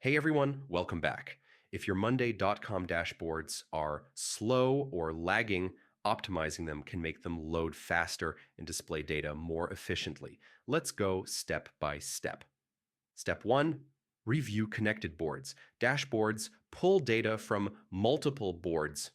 Hey everyone, welcome back. If your Monday.com dashboards are slow or lagging, optimizing them can make them load faster and display data more efficiently. Let's go step by step. Step 1, review connected boards. Dashboards pull data from multiple boards.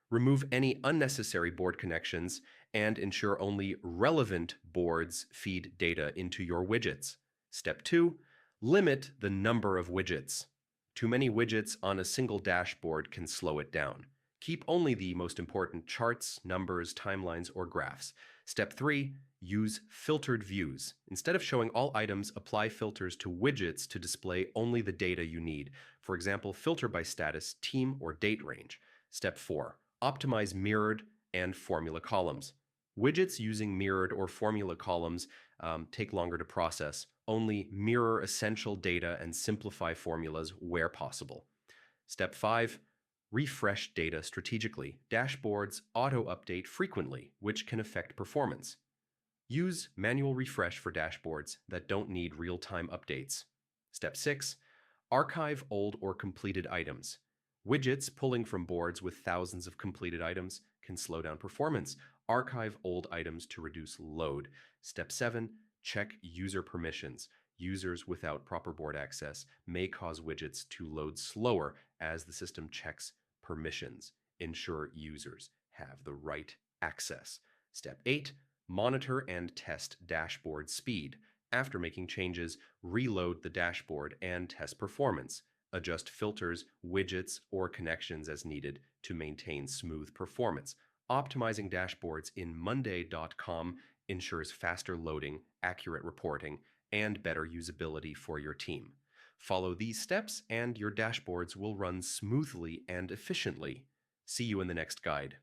Remove any unnecessary board connections and ensure only relevant boards feed data into your widgets. Step 2, limit the number of widgets. Too many widgets on a single dashboard can slow it down. Keep only the most important charts, numbers, timelines, or graphs. Step 3, use filtered views. Instead of showing all items, apply filters to widgets to display only the data you need. For example, filter by status, team, or date range. Step 4, optimize mirrored and formula columns. Widgets using mirrored or formula columns take longer to process. Only mirror essential data and simplify formulas where possible. Step 5, refresh data strategically. Dashboards auto-update frequently, which can affect performance. Use manual refresh for dashboards that don't need real-time updates. Step 6, archive old or completed items. Widgets pulling from boards with thousands of completed items can slow down performance. Archive old items to reduce load. Step 7, check user permissions. Users without proper board access may cause widgets to load slower as the system checks permissions. Ensure users have the right access. Step 8, monitor and test dashboard speed. After making changes, reload the dashboard and test performance. Adjust filters, widgets, or connections as needed to maintain smooth performance. Optimizing dashboards in Monday.com ensures faster loading, accurate reporting, and better usability for your team. Follow these steps and your dashboards will run smoothly and efficiently. See you in the next guide.